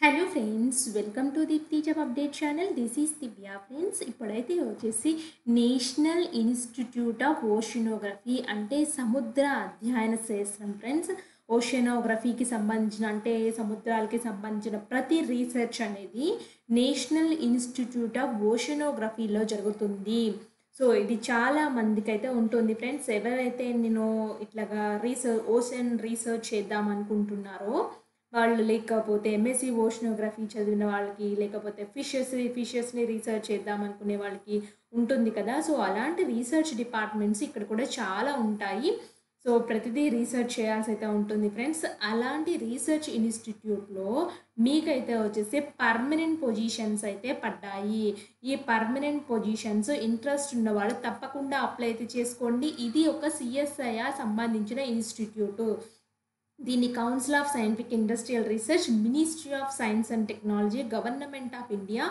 Hello friends, welcome to Deepti job update channel. This is Divya friends. ఇప్పుడైతే వచ్చేసి national institute of oceanography అంటే సముద్ర అధ్యయన శాస్త్రం ఫ్రెండ్స్. ఓషనోగ్రఫీకి సంబంధించిన అంటే సముద్రాలకి సంబంధించిన ప్రతి రీసెర్చ్ అనేది నేషనల్ ఇన్స్టిట్యూట్ ఆఫ్ ఓషనోగ్రఫీలో జరుగుతుంది. సో ఇది చాలా మందికి అయితే ఉంటుంది ఫ్రెండ్స్. ఎవరైతే నేను ఇట్లాగా ఓషన్ రీసెర్చ్ చేద్దాం అనుకుంటున్నారో వాళ్ళు, లేకపోతే ఎంఎస్సి ఓషనోగ్రఫీ చదివిన వాళ్ళకి, లేకపోతే ఫిషెస్ని రీసెర్చ్ చేద్దాం అనుకునే వాళ్ళకి ఉంటుంది కదా. సో అలాంటి రీసెర్చ్ డిపార్ట్మెంట్స్ ఇక్కడ కూడా చాలా ఉంటాయి. సో ప్రతిదీ రీసెర్చ్ చేయాల్సి అయితే ఉంటుంది ఫ్రెండ్స్. అలాంటి రీసెర్చ్ ఇన్స్టిట్యూట్లో మీకైతే వచ్చేసి పర్మనెంట్ పొజిషన్స్ అయితే పడ్డాయి. ఈ పర్మనెంట్ పొజిషన్స్ ఇంట్రెస్ట్ ఉన్న వాళ్ళు తప్పకుండా అప్లై అయితే చేసుకోండి. ఇది ఒక సిఎస్ఐఆర్ సంబంధించిన ఇన్స్టిట్యూట్. దీన్ని council of scientific industrial research, ministry of science and technology, government of India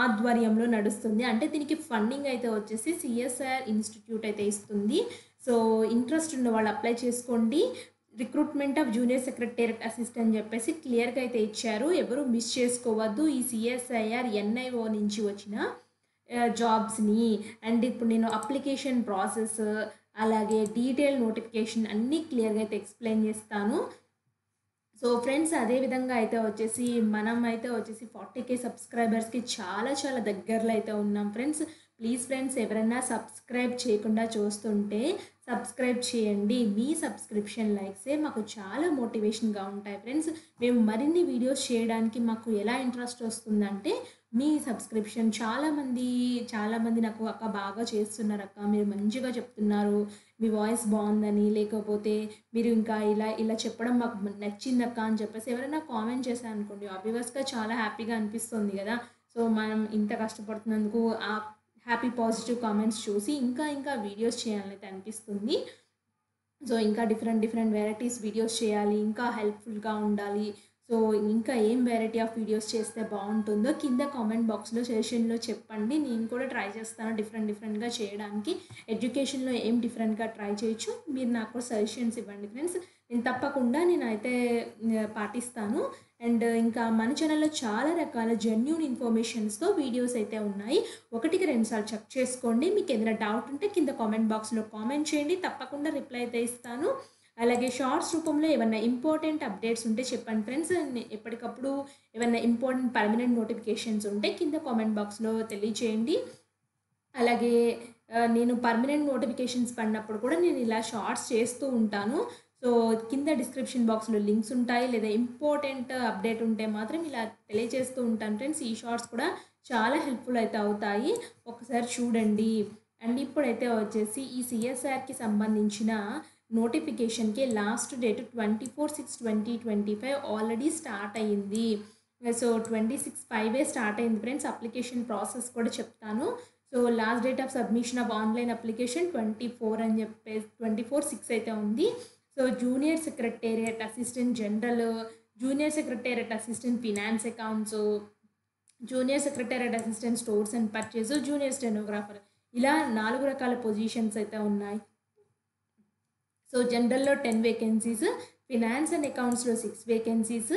ఆధ్వర్యంలో నడుస్తుంది. అంటే దీనికి ఫండింగ్ అయితే వచ్చేసి సిఎస్ఐఆర్ ఇన్స్టిట్యూట్ అయితే ఇస్తుంది. సో ఇంట్రెస్ట్ ఉన్న వాళ్ళు అప్లై చేసుకోండి. Recruitment of junior secretariat assistant అని చెప్పేసి క్లియర్గా అయితే ఇచ్చారు. ఎవరు మిస్ చేసుకోవద్దు ఈ సిఎస్ఐఆర్ ఎన్ఐఓ నుంచి వచ్చిన జాబ్స్ని. అండ్ ఇప్పుడు నేను అప్లికేషన్ ప్రాసెస్, అలాగే డీటెయిల్ నోటిఫికేషన్ అన్నీ క్లియర్గా అయితే ఎక్స్ప్లెయిన్ చేస్తాను. సో ఫ్రెండ్స్, అదేవిధంగా అయితే వచ్చేసి మనం అయితే వచ్చేసి 40K సబ్స్క్రైబర్స్కి చాలా చాలా దగ్గరలో అయితే ఉన్నాం ఫ్రెండ్స్. ప్లీజ్ ఫ్రెండ్స్, ఎవరైనా సబ్స్క్రైబ్ చేయకుండా చూస్తుంటే సబ్స్క్రైబ్ చేయండి. మీ సబ్స్క్రిప్షన్ లైక్సే మాకు చాలా మోటివేషన్గా ఉంటాయి ఫ్రెండ్స్. మేము మరిన్ని వీడియోస్ చేయడానికి మాకు ఎలా ఇంట్రెస్ట్ వస్తుందంటే మీ సబ్స్క్రిప్షన్. చాలామంది నాకు అక్క బాగా చేస్తున్నారు అక్క, మీరు మంచిగా చెప్తున్నారు, మీ వాయిస్ బాగుందని, లేకపోతే మీరు ఇంకా ఇలా చెప్పడం మాకు నచ్చిందక్క అని చెప్పేసి ఎవరైనా కామెంట్ చేశారు అనుకోండి, ఆబ్వియస్గా చాలా హ్యాపీగా అనిపిస్తుంది కదా. సో మనం ఇంత కష్టపడుతున్నందుకు ఆ హ్యాపీ పాజిటివ్ కామెంట్స్ చూసి ఇంకా వీడియోస్ చేయాలనైతే అనిపిస్తుంది. సో ఇంకా డిఫరెంట్ వెరైటీస్ వీడియోస్ చేయాలి, ఇంకా హెల్ప్ఫుల్గా ఉండాలి. సో ఇంకా ఏం వెరైటీ ఆఫ్ వీడియోస్ చేస్తే బాగుంటుందో కింద కామెంట్ బాక్స్లో సెషన్లో చెప్పండి. నేను కూడా ట్రై చేస్తాను డిఫరెంట్గా చేయడానికి. ఎడ్యుకేషన్లో ఏం డిఫరెంట్గా ట్రై చేయొచ్చు, మీరు నాకు సజెషన్స్ ఇవ్వండి ఫ్రెండ్స్. నేను తప్పకుండా నేనైతే పాటిస్తాను. అండ్ ఇంకా మన ఛానల్లో చాలా రకాల జెన్యూన్ ఇన్ఫర్మేషన్స్తో వీడియోస్ అయితే ఉన్నాయి. 1-2 సార్లు చెక్ చేసుకోండి. మీకు ఏదైనా డౌట్ ఉంటే కింద కామెంట్ బాక్స్లో కామెంట్ చేయండి, తప్పకుండా రిప్లై అయితే ఇస్తాను. అలాగే షార్ట్స్ రూపంలో ఏమైనా ఇంపార్టెంట్ అప్డేట్స్ ఉంటే చెప్పండి ఫ్రెండ్స్. ఎప్పటికప్పుడు ఏమైనా ఇంపార్టెంట్ పర్మనెంట్ నోటిఫికేషన్స్ ఉంటే కింద కామెంట్ బాక్స్లో తెలియచేయండి. అలాగే నేను పర్మనెంట్ నోటిఫికేషన్స్ పడినప్పుడు కూడా నేను ఇలా షార్ట్స్ చేస్తూ ఉంటాను. సో కింద డిస్క్రిప్షన్ బాక్స్లో లింక్స్ ఉంటాయి, లేదా ఇంపార్టెంట్ అప్డేట్ ఉంటే మాత్రం ఇలా తెలియజేస్తూ ఉంటాను ఫ్రెండ్స్. ఈ షార్ట్స్ కూడా చాలా హెల్ప్ఫుల్ అయితే అవుతాయి, ఒకసారి చూడండి. అండ్ ఇప్పుడైతే వచ్చేసి ఈ సిఎస్ఆర్కి సంబంధించిన నోటిఫికేషన్కి లాస్ట్ డేట్ 24/6/2025 ఆల్రెడీ స్టార్ట్ అయ్యింది. సో 26/5 స్టార్ట్ అయింది ఫ్రెండ్స్. అప్లికేషన్ ప్రాసెస్ కూడా చెప్తాను. So last date of submission of online application 24 అని చెప్పేసి 24/6 అయితే ఉంది. So junior secretariat assistant general, junior secretariat assistant finance accounts, junior secretariat assistant stores and purchase, junior stenographer, ఇలా 4 రకాల positions అయితే ఉన్నాయి. సో జనరల్లో 10 వేకెన్సీస్, ఫినాన్స్ అండ్ అకౌంట్స్లో 6 vacancies,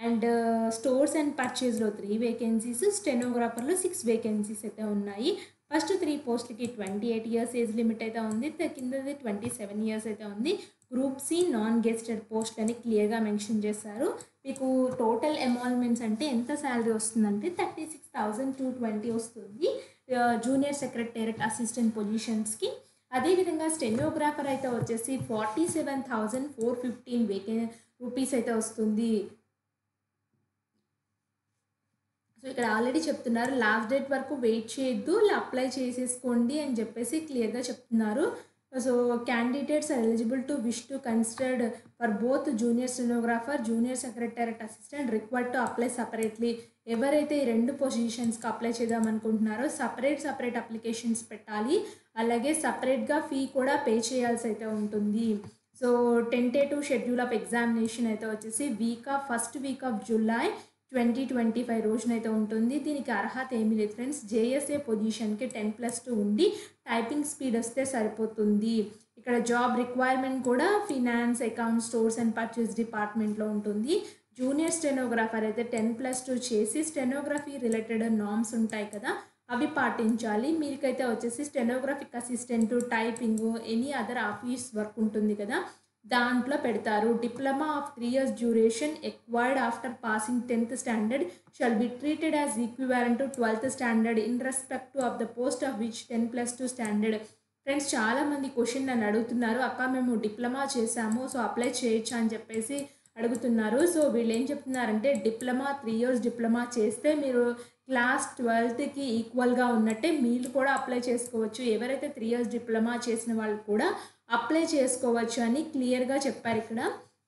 and stores and పర్చేస్లో 3 vacancies, స్టెనోగ్రాఫర్లో 6 vacancies అయితే ఉన్నాయి. ఫస్ట్ 3 పోస్టులకి 28 ఇయర్స్ ఏజ్ లిమిట్ అయితే ఉంది, కిందది 27 ఇయర్స్ అయితే ఉంది. Group C non gazetted post అని క్లియర్గా మెన్షన్ చేశారు. మీకు టోటల్ ఎమాల్మెంట్స్ అంటే ఎంత శాలరీ వస్తుందంటే 36,220 వస్తుంది జూనియర్ సెక్రటేరియట్ అసిస్టెంట్ పొజిషన్స్కి. అదేవిధంగా స్టెనోగ్రాఫర్ అయితే వచ్చేసి 47,415 రూపీస్ అయితే వస్తుంది. సో ఇక్కడ ఆల్రెడీ చెప్తున్నారు, లాస్ట్ డేట్ వరకు వెయిట్ చేయొద్దు, ఇలా అప్లై చేసేసుకోండి అని చెప్పేసి క్లియర్గా చెప్తున్నారు. So candidates are eligible to wish to considered for both junior stenographer, junior secretariat assistant required to apply separately. ఎవరైతే ఈ 2 పొజిషన్స్కి అప్లై చేద్దాం అనుకుంటున్నారో సపరేట్ అప్లికేషన్స్ పెట్టాలి. అలాగే సపరేట్గా ఫీ కూడా పే చేయాల్సి అయితే ఉంటుంది. So tentative schedule of examination అయితే వచ్చేసి ఫస్ట్ వీక్ ఆఫ్ జూలై 2025 రోజునైతే ఉంటుంది. దీనికి అర్హత ఏమీ లేదు ఫ్రెండ్స్. జేఎస్ఏ పొజిషన్కి 10+2 ఉండి టైపింగ్ స్పీడ్ వస్తే సరిపోతుంది. ఇక్కడ జాబ్ రిక్వైర్మెంట్ కూడా finance, accounts, stores and purchase డిపార్ట్మెంట్లో ఉంటుంది. జూనియర్ స్టెనోగ్రాఫర్ అయితే 10+2 చేసి స్టెనోగ్రఫీ రిలేటెడ్ నార్మ్స్ ఉంటాయి కదా, అవి పాటించాలి. మీకైతే వచ్చేసి stenographic assistant, typing, any other office work ఉంటుంది కదా, దాంట్లో పెడతారు. Diploma of 3 years duration acquired after passing 10th standard shall be treated as equivalent to 12th standard in respect of the post of which 10+2 standard. Friends, చాలామంది question నన్ను అడుగుతున్నారు, అక్క మేము diploma చేసాము సో అప్లై చేయొచ్చా అని చెప్పేసి అడుగుతున్నారు. సో వీళ్ళు ఏం చెప్తున్నారంటే డిప్లొమా 3 years డిప్లొమా చేస్తే మీరు క్లాస్ 12th ఈక్వల్గా ఉన్నట్టే మీరు కూడా అప్లై చేసుకోవచ్చు. ఎవరైతే 3 years డిప్లొమా చేసిన వాళ్ళు కూడా అప్లై చేసుకోవచ్చు అని క్లియర్గా చెప్పారు ఇక్కడ.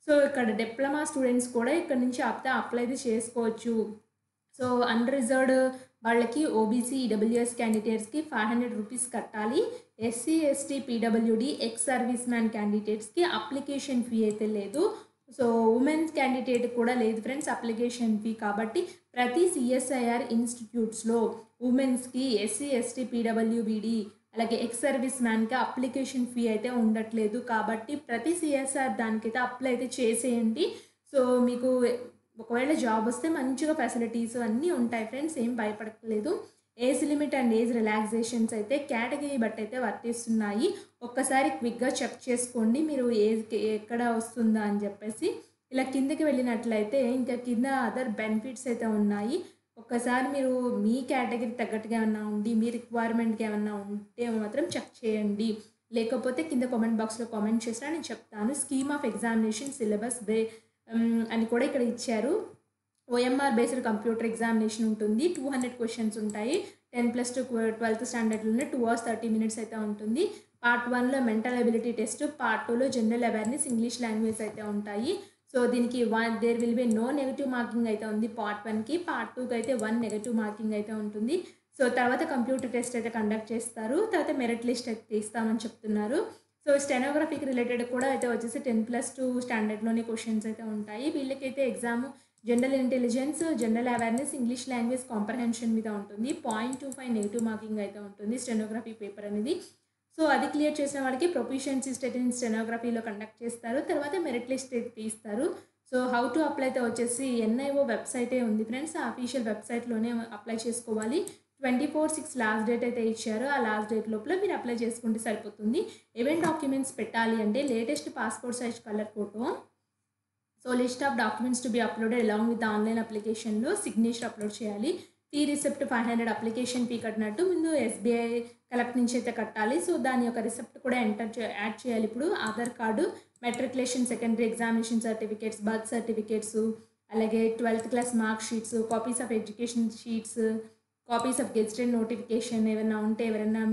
సో ఇక్కడ డిప్లొమా స్టూడెంట్స్ కూడా ఇక్కడ నుంచి అప్లై చేసుకోవచ్చు. సో అన్రిజర్వ్డ్ వాళ్ళకి ఓబీసీ ఈడబ్ల్యూఎస్ క్యాండిడేట్స్కి 500 రూపీస్ కట్టాలి. SC ST PWD ex service man క్యాండిడేట్స్కి అప్లికేషన్ ఫీ అయితే లేదు. సో ఉమెన్స్ క్యాండిడేట్ కూడా లేదు ఫ్రెండ్స్ అప్లికేషన్ ఫీ. కాబట్టి ప్రతి సిఎస్ఐఆర్ ఇన్స్టిట్యూట్స్లో ఉమెన్స్కి, ఎస్సీ ఎస్టీ పీడబ్ల్యూబీడి అలాగే ఎక్స్ సర్వీస్ మ్యాన్కి అప్లికేషన్ ఫీ అయితే ఉండట్లేదు. కాబట్టి ప్రతి సిఎస్ఆర్ దానికైతే అప్లై అయితే చేసేయండి. సో మీకు ఒకవేళ జాబ్ వస్తే మంచిగా ఫెసిలిటీస్ అన్నీ ఉంటాయి ఫ్రెండ్స్, ఏం భయపడలేదు. Age limit and age relaxations అయితే కేటగిరీ బట్టి అయితే వర్తిస్తున్నాయి. ఒక్కసారి క్విక్గా చెక్ చేసుకోండి మీరు ఏజ్ ఎక్కడ వస్తుందా అని చెప్పేసి. ఇలా కిందకి వెళ్ళినట్లయితే ఇంకా కింద అదర్ బెనిఫిట్స్ అయితే ఉన్నాయి. ఒక్కసారి మీరు మీ కేటగిరీ తగ్గట్టుగా ఏమన్నా ఉండి మీ రిక్వైర్మెంట్కి ఏమన్నా ఉంటే మాత్రం చెక్ చేయండి. లేకపోతే కింద కామెంట్ బాక్స్లో కామెంట్ చేసినా నేను చెప్తాను. స్కీమ్ ఆఫ్ ఎగ్జామినేషన్ సిలబస్ అని కూడా ఇక్కడ ఇచ్చారు. ఓఎంఆర్ బేస్డ్ కంప్యూటర్ ఎగ్జామినేషన్ ఉంటుంది. 200 క్వశ్చన్స్ ఉంటాయి. 10+2 12th స్టాండర్డ్లోనే 2 hours 30 minutes అయితే ఉంటుంది. పార్ట్ 1లో మెంటల్ ఎబిలిటీ టెస్ట్, పార్ట్ 2లో జనరల్ అవేర్నెస్, ఇంగ్లీష్ లాంగ్వేజ్ అయితే ఉంటాయి. సో దీనికి there will be no negative marking అయితే ఉంది పార్ట్ 1కి. పార్ట్ 2కి అయితే 1 నెగిటివ్ మార్కింగ్ అయితే ఉంటుంది. సో తర్వాత కంప్యూటర్ టెస్ట్ అయితే కండక్ట్ చేస్తారు. తర్వాత మెరిట్ లిస్ట్ అయితే తీస్తామని చెప్తున్నారు. సో స్టెనోగ్రఫీకి రిలేటెడ్ కూడా అయితే వచ్చేసి 10+2 స్టాండర్డ్లోనే క్వశ్చన్స్ అయితే ఉంటాయి. వీళ్ళకైతే exam general intelligence, general awareness, English language comprehension మీద ఉంటుంది. 0.25 నెగిటివ్ మార్కింగ్ అయితే ఉంటుంది స్టెనోగ్రఫీ పేపర్ అనేది. సో అది క్లియర్ చేసిన వాళ్ళకి ప్రొఫిషియన్సీ టెస్ట్ ఇన్ స్టెనోగ్రఫీలో కండక్ట్ చేస్తారు. తర్వాత మెరిట్ లిస్ట్ తీస్తారు. సో హౌ టు అప్లై అయితే వచ్చేసి ఎన్ఐఓ వెబ్సైటే ఉంది ఫ్రెండ్స్, ఆ అఫీషియల్ వెబ్సైట్లోనే అప్లై చేసుకోవాలి. 24/6 లాస్ట్ డేట్ అయితే ఇచ్చారు. ఆ లాస్ట్ డేట్ లోపల మీరు అప్లై చేసుకుంటే సరిపోతుంది. ఏమేం డాక్యుమెంట్స్ పెట్టాలి అంటే latest passport size colour photo, so list of documents to be uploaded along with online అప్లికేషన్లో సిగ్నేచర్ అప్లోడ్ చేయాలి. ఫీ రిసిప్ట్ 500 అప్లికేషన్ ఫీ కట్టినట్టు ముందు ఎస్బీఐ కలెక్ట్ నుంచి అయితే కట్టాలి. సో దాని యొక్క రిసిప్ట్ కూడా యాడ్ చేయాలి. ఇప్పుడు Aadhaar card, matriculation, secondary examination certificates, birth certificates, అలాగే 12th class mark sheets, copies of education sheets, copies of gazetted notification ఏమైనా ఉంటే ఎవరైనా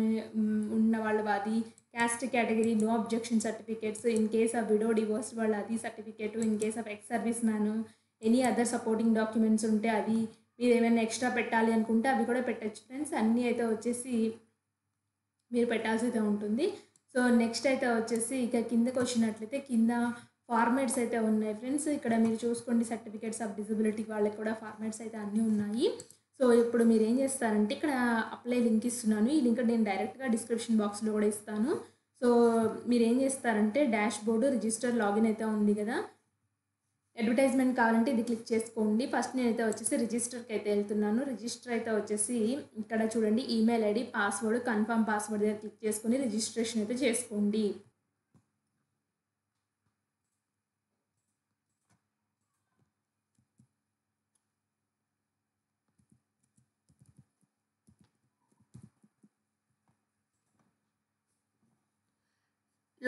ఉన్న వాళ్ళు అది, caste category no objection certificates, in case of widow divorce వాళ్ళు అది certificate, in case of ex service man any other supporting documents ఉంటే అవి, మీరు ఏమైనా ఎక్స్ట్రా పెట్టాలి అనుకుంటే అవి కూడా పెట్టచ్చు ఫ్రెండ్స్. అన్నీ అయితే వచ్చేసి మీరు పెట్టాల్సి అయితే ఉంటుంది. సో నెక్స్ట్ అయితే వచ్చేసి ఇక కిందకు వచ్చినట్లయితే కింద ఫార్మాట్స్ అయితే ఉన్నాయి ఫ్రెండ్స్. ఇక్కడ మీరు చూసుకోండి, సర్టిఫికేట్స్ ఆఫ్ డిజబిలిటీ వాళ్ళకి కూడా ఫార్మాట్స్ అయితే అన్నీ ఉన్నాయి. సో ఇప్పుడు మీరు ఏం చేస్తారంటే ఇక్కడ అప్లై లింక్ ఇస్తున్నాను. ఈ లింక్ నేను డైరెక్ట్గా డిస్క్రిప్షన్ బాక్స్లో కూడా ఇస్తాను. సో మీరు ఏం చేస్తారంటే డాష్ బోర్డు రిజిస్టర్ లాగిన్ అయితే ఉంది కదా, అడ్వర్టైజ్మెంట్ కావాలంటే ఇది క్లిక్ చేసుకోండి. ఫస్ట్ నేనైతే వచ్చేసి రిజిస్టర్కి అయితే వెళ్తున్నాను. రిజిస్టర్ అయితే వచ్చేసి ఇక్కడ చూడండి, email ID, password, confirm password దగ్గర క్లిక్ చేసుకొని రిజిస్ట్రేషన్ అయితే చేసుకోండి.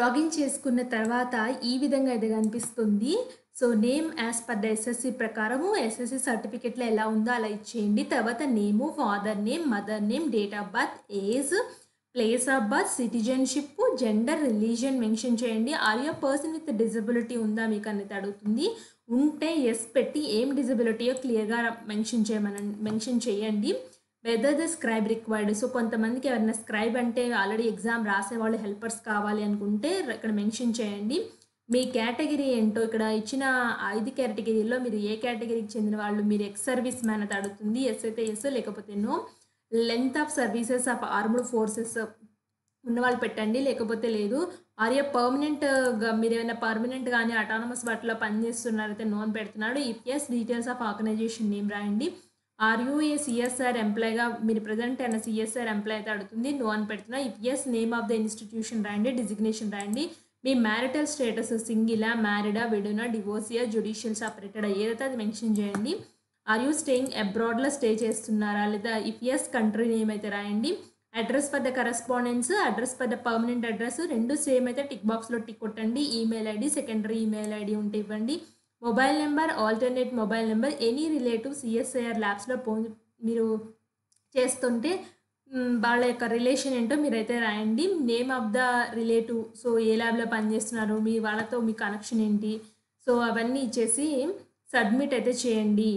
లాగిన్ చేసుకున్న తర్వాత ఈ విధంగా అయితే కనిపిస్తుంది. So name as per the SSC ప్రకారము ఎస్ఎస్సి సర్టిఫికేట్లో ఎలా ఉందో అలా ఇచ్చేయండి. తర్వాత name, father name, mother name, date of birth, age, place of birth, citizenship, gender, religion mention చేయండి. Are you person with disability ఉందా మీకు అనేది అడుగుతుంది. ఉంటే ఎస్ పెట్టి ఏం డిజబిలిటీయో క్లియర్గా మెన్షన్ చేయండి. Whether the scribe required, so కొంతమందికి ఎవరైనా స్క్రైబ్ అంటే ఆల్రెడీ ఎగ్జామ్ రాసేవాళ్ళు హెల్పర్స్ కావాలి అనుకుంటే ఇక్కడ మెన్షన్ చేయండి. మీ కేటగిరీ ఏంటో ఇక్కడ ఇచ్చిన 5 కేటగిరీలో మీరు ఏ కేటగిరీకి చెందిన వాళ్ళు, మీరు ఎక్స్ సర్వీస్ మ్యాన్ అయితే అడుగుతుంది. ఎస్ అయితే ఎస్, లేకపోతే no. Length of services of armed forces ఉన్నవాళ్ళు పెట్టండి, లేకపోతే లేదు. ఆర్ ఏ పర్మనెంట్‌గా మీరేమైనా పర్మనెంట్ గాని, అటానమస్ వాటిలో పనిచేస్తున్నారైతే నో అని పెడుతున్నాడు. If yes details of organisation name రాయండి. ఆర్ యూ ఏ సీఎస్ఆర్ ఎంప్లాయ్‌గా మీరు ప్రెజెంట్ అయిన సీఎస్ఆర్ ఎంప్లాయ్ అయితే అడుగుతుంది. నో అని పెడుతున్నా. If yes name of the institution రాయండి. డిజిగ్నేషన్ రాయండి. మీ మ్యారిటల్ స్టేటస్ సింగిలా, మ్యారీడా, విడోనా, డివోర్సియా, జ్యుడిషియల్ సెపరేటెడా ఏదైతే అది మెన్షన్ చేయండి. ఆర్ యూ స్టేయింగ్ అబ్రాడ్‌లో స్టే చేస్తున్నారా? లేదా ఇఫ్ యెస్ కంట్రీ నేమ్ అయితే రాయండి. Address for the correspondence, address for the permanent address 2 same అయితే టిక్ బాక్స్‌లో టిక్ కొట్టండి. Email ID, secondary email ID ఉంటే ఇవ్వండి. Mobile number, alternate mobile number, any relative CSIR ల్యాబ్స్‌లో మీరు చేస్తుంటే వాళ్ళ యొక్క రిలేషన్ ఏంటో మీరైతే రాయండి. Name of the relative, so ఏ ల్యాబ్‌లో పనిచేస్తున్నారు, మీ వాళ్ళతో మీ కనెక్షన్ ఏంటి, సో అవన్నీ ఇచ్చేసి సబ్మిట్ అయితే చేయండి.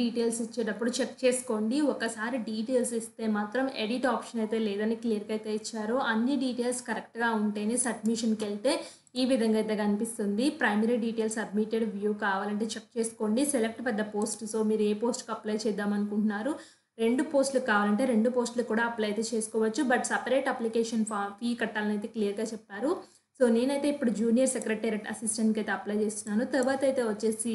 డీటెయిల్స్ ఇచ్చేటప్పుడు చెక్ చేసుకోండి. ఒకసారి డీటెయిల్స్ ఇస్తే మాత్రం ఎడిట్ ఆప్షన్ అయితే లేదని క్లియర్‌గా అయితే ఇచ్చారు. అన్ని డీటెయిల్స్ కరెక్ట్‌గా ఉంటేనే సబ్మిషన్‌కి వెళ్తే ఈ విధంగా అయితే కనిపిస్తుంది. ప్రైమరీ డీటెయిల్స్ సబ్మిటెడ్ వ్యూ కావాలంటే చెక్ చేసుకోండి. Select for the post, so మీరు ఏ పోస్ట్‌కి అప్లై చేద్దాం అనుకుంటున్నారు, 2 పోస్టులు కావాలంటే 2 పోస్టులు కూడా అప్లై అయితే చేసుకోవచ్చు. బట్ సపరేట్ అప్లికేషన్ ఫీ కట్టాలని అయితే క్లియర్‌గా చెప్పారు. సో నేనైతే ఇప్పుడు జూనియర్ సెక్రటేరియట్ అసిస్టెంట్‌కి అయితే అప్లై చేస్తున్నాను. తర్వాత అయితే వచ్చేసి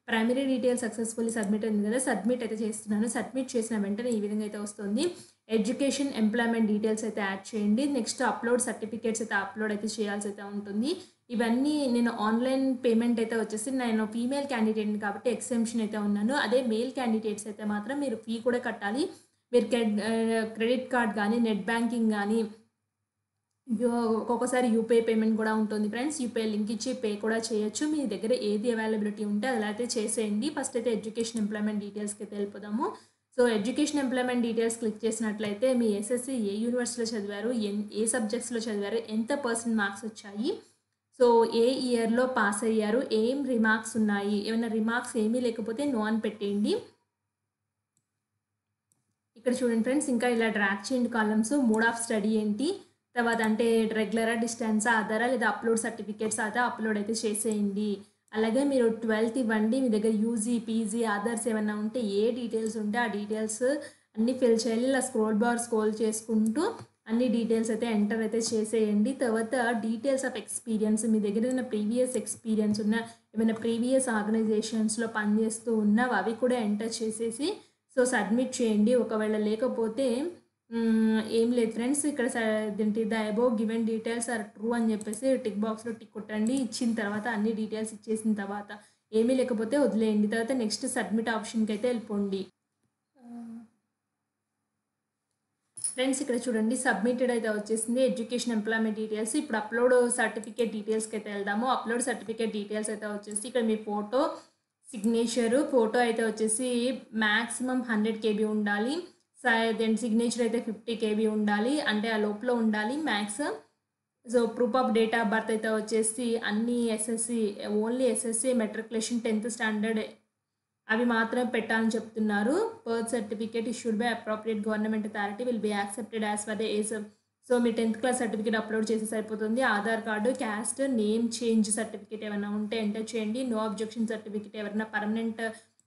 ప్రైమరీ డీటెయిల్స్ సక్సెస్ఫుల్లీ సబ్మిట్ అయింది కదా, సబ్మిట్ అయితే చేస్తున్నాను. సబ్మిట్ చేసిన వెంటనే ఈ విధంగా అయితే వస్తుంది. ఎడ్యుకేషన్, ఎంప్లాయ్మెంట్ డీటెయిల్స్ అయితే యాడ్ చేయండి. నెక్స్ట్ అప్లోడ్ సర్టిఫికేట్స్ అయితే అప్లోడ్ అయితే చేయాల్సి అయితే ఉంటుంది. ఇవన్నీ నేను ఆన్లైన్ పేమెంట్ అయితే వచ్చేసి నేను ఫీమేల్ క్యాండిడేట్ని కాబట్టి ఎక్సెంప్షన్ అయితే ఉన్నాను. అదే మేల్ క్యాండిడేట్స్ అయితే మాత్రం మీరు ఫీ కూడా కట్టాలి. మీరు క్రెడిట్ కార్డ్ కానీ, నెట్ బ్యాంకింగ్ కానీ, ఒక్కొక్కసారి యూపీఐ పేమెంట్ కూడా ఉంటుంది ఫ్రెండ్స్. యూపీఐ లింక్ ఇచ్చి పే కూడా చేయొచ్చు. మీ దగ్గర ఏది అవైలబిలిటీ ఉంటే అలా అయితే చేసేయండి. ఫస్ట్ అయితే ఎడ్యుకేషన్ ఎంప్లాయ్మెంట్ డీటెయిల్స్కి అయితే వెళ్ళిపోదాము. So education employment details click చేసినట్లయితే మీ ఎస్ఎస్సి ఏ యూనివర్సిటీలో చదివారు, ఏ సబ్జెక్ట్స్లో చదివారు, ఎంత పర్సెంట్ మార్క్స్ వచ్చాయి, సో ఏ ఇయర్లో పాస్ అయ్యారు, ఏం రిమార్క్స్ ఉన్నాయి, ఏమైనా రిమార్క్స్ ఏమీ లేకపోతే నో అని పెట్టేయండి. ఇక్కడ చూడండి ఫ్రెండ్స్, ఇంకా ఇలా డ్రాగ్ చేయండి కాలమ్స్. మోడ్ ఆఫ్ స్టడీ ఏంటి, తర్వాత అంటే రెగ్యులరా, డిస్టెన్సా, ఆధారా లేదా అప్లోడ్ సర్టిఫికేట్స్ అయితే అప్లోడ్ అయితే చేసేయండి. అలాగే మీరు 12th ఇవ్వండి. మీ దగ్గర యూజీ, పీజీ, ఆధార్స్ ఏమైనా ఉంటే ఏ డీటెయిల్స్ ఉంటే ఆ డీటెయిల్స్ అన్నీ ఫిల్ చేయాలి. ఇలా స్క్రోల్ చేసుకుంటూ అన్ని డీటెయిల్స్ అయితే ఎంటర్ అయితే చేసేయండి. తర్వాత డీటెయిల్స్ ఆఫ్ ఎక్స్పీరియన్స్, మీ దగ్గర ఏదైనా ప్రీవియస్ ఎక్స్పీరియన్స్ ఉన్న, ఏమైనా ప్రీవియస్ ఆర్గనైజేషన్స్లో పనిచేస్తూ ఉన్నవి అవి కూడా ఎంటర్ చేసేసి సో సబ్మిట్ చేయండి. ఒకవేళ లేకపోతే ఏం లేదు ఫ్రెండ్స్, ఇక్కడ ఏంటి the above given details are true అని చెప్పేసి టిక్ బాక్స్లో టిక్ కొట్టండి. ఇచ్చిన తర్వాత అన్ని డీటెయిల్స్ ఇచ్చేసిన తర్వాత ఏమీ లేకపోతే వదిలేయండి. తర్వాత నెక్స్ట్ సబ్మిట్ ఆప్షన్కి అయితే వెళ్ళిపోండి. ఫ్రెండ్స్ ఇక్కడ చూడండి, సబ్మిటెడ్ అయితే వచ్చేసింది ఎడ్యుకేషన్ ఎంప్లాయ్మెంట్ డీటెయిల్స్. ఇప్పుడు అప్లోడ్ సర్టిఫికేట్ డీటెయిల్స్కి అయితే వెళ్దాము. అప్లోడ్ సర్టిఫికేట్ డీటెయిల్స్ అయితే వచ్చేసి ఇక్కడ మీ ఫోటో, సిగ్నేచరు, ఫోటో అయితే వచ్చేసి మ్యాక్సిమం 100 KB ఉండాలి. దెన్ సిగ్నేచర్ అయితే 50 KB ఉండాలి, అంటే ఆ లోపల ఉండాలి max. So proof of date of birth అయితే వచ్చేసి అన్ని SSC, only SSC, matriculation, 10th standard అవి మాత్రమే పెట్టాలని చెప్తున్నారు. Birth certificate issued by appropriate government authority will be accepted as for the age. So మీ 10th క్లాస్ సర్టిఫికేట్ అప్లోడ్ చేసి సరిపోతుంది. Aadhaar card, caste, name change certificate ఏమైనా ఉంటే ఎంటర్ చేయండి. నో అబ్జెక్షన్ సర్టిఫికేట్, ఎవరైనా పర్మనెంట్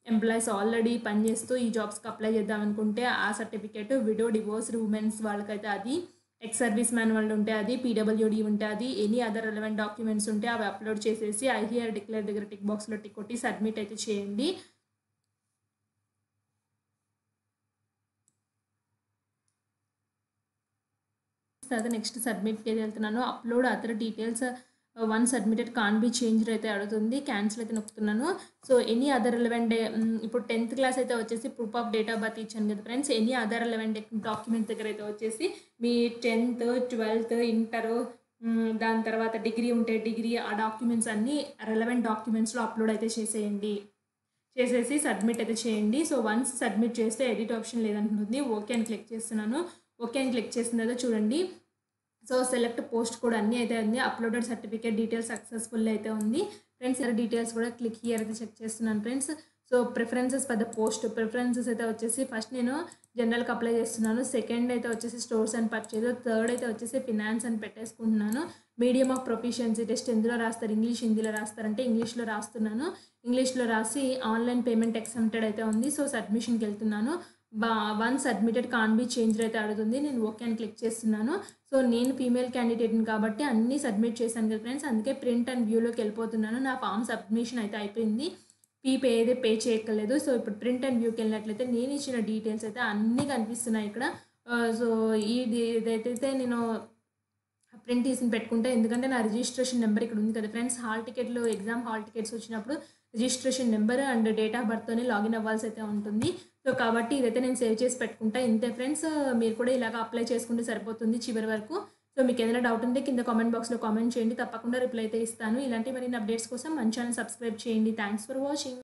ఎంప్లాయీస్ ఆల్రెడీ పనిచేస్తూ ఈ జాబ్స్కి అప్లై చేద్దాం అనుకుంటే ఆ సర్టిఫికేట్, విడో, డివోర్స్డ్ ఉమెన్స్ వాళ్ళకైతే అది, ఎక్స్ సర్వీస్ మ్యాన్ వాళ్ళు ఉంటే అది, పీడబ్ల్యూడీ ఉంటే అది, ఎనీ అదర్ రెలవెంట్ డాక్యుమెంట్స్ ఉంటే అవి అప్లోడ్ చేసేసి ఐ హియర్ డిక్లేర్ దగ్గర టిక్ బాక్స్లో టిక్ కొట్టి సబ్మిట్ అయితే చేయండి. తర్వాత నెక్స్ట్ సబ్మిట్కి వెళ్తున్నాను. Upload other details one submitted can be changed అయితే అడుగుతుంది. క్యాన్సిల్ అయితే నొక్కుతున్నాను. సో ఎనీ అదర్ రిలవెంట్ ఇప్పుడు 10th క్లాస్ అయితే వచ్చేసి proof of date of birth ఇచ్చాను కదా friends. Any other relevant documents దగ్గర అయితే వచ్చేసి మీ 10th, 12th, ఇంటర్, దాని తర్వాత డిగ్రీ ఉంటే డిగ్రీ, ఆ డాక్యుమెంట్స్ అన్నీ రెలవెంట్ డాక్యుమెంట్స్లో అప్లోడ్ అయితే చేసేయండి. చేసేసి సబ్మిట్ అయితే చేయండి. సో వన్స్ సబ్మిట్ చేస్తే ఎడిట్ ఆప్షన్ లేదంటుంది. ఓకే అని క్లిక్ చేస్తున్నాను. ఓకే అని క్లిక్ చేసిన తర్వాత చూడండి, సో సెలెక్ట్ పోస్ట్ కూడా అన్నీ అయితే ఉంది. అప్లోడెడ్ సర్టిఫికేట్ డీటెయిల్స్ సక్సెస్ఫుల్ అయితే ఉంది ఫ్రెండ్స్. డీటెయిల్స్ కూడా క్లిక్ హియర్ అయితే చెక్ చేస్తున్నాను friends. So preferences for the post, preferences అయితే వచ్చేసి ఫస్ట్ నేను జనరల్కి అప్లై చేస్తున్నాను. సెకండ్ అయితే వచ్చేసి స్టోర్స్ అండ్ పర్చేజ్, థర్డ్ అయితే వచ్చేసి ఫినాన్స్ అని పెట్టేసుకుంటున్నాను. మీడియం ఆఫ్ ప్రొఫిషియన్సీ టెస్ట్ ఎందులో రాస్తారు, ఇంగ్లీష్, హిందీలో రాస్తారంటే ఇంగ్లీష్లో రాస్తున్నాను. ఇంగ్లీష్లో రాసి ఆన్లైన్ పేమెంట్ ఎక్సెప్టెడ్ అయితే ఉంది. సో సబ్మిషన్కి వెళ్తున్నాను. Once submitted can be changed అయితే అడుగుతుంది. నేను ఓకే అని క్లిక్ చేస్తున్నాను. సో నేను ఫీమేల్ క్యాండిడేట్ని కాబట్టి అన్నీ సబ్మిట్ చేశాను కదా ఫ్రెండ్స్, అందుకే ప్రింట్ అండ్ వ్యూలోకి వెళ్ళిపోతున్నాను. నా ఫామ్ సబ్మిషన్ అయితే అయిపోయింది. ఏదే పే చేయక్కర్లేదు. సో ఇప్పుడు ప్రింట్ అండ్ వ్యూకి వెళ్ళినట్లయితే నేను ఇచ్చిన డీటెయిల్స్ అయితే అన్నీ కనిపిస్తున్నాయి ఇక్కడ. సో ఇదైతే నేను ప్రింట్ తీసి పెట్టుకుంటే, ఎందుకంటే నా రిజిస్ట్రేషన్ నెంబర్ ఇక్కడ ఉంది కదా ఫ్రెండ్స్. ఎగ్జామ్ హాల్ టికెట్స్ వచ్చినప్పుడు registration number and date of బర్త్తోనే లాగిన్ అవ్వాల్సి అయితే ఉంటుంది. సో కాబట్టి ఇదైతే నేను సేవ్ చేసి పెట్టుకుంటా. ఇంతే ఫ్రెండ్స్, మీరు కూడా ఇలాగ అప్లై చేసుకుంటే సరిపోతుంది చివరి వరకు. సో మీకు ఏదైనా డౌట్ ఉంటే కింద కామెంట్ బాక్స్లో కామెంట్ చేయండి, తప్పకుండా రిప్లై అయితే ఇస్తాను. ఇలాంటి మరిన్ని అప్డేట్స్ కోసం మన ఛానల్ సబ్స్క్రైబ్ చేయండి. Thanks for watching.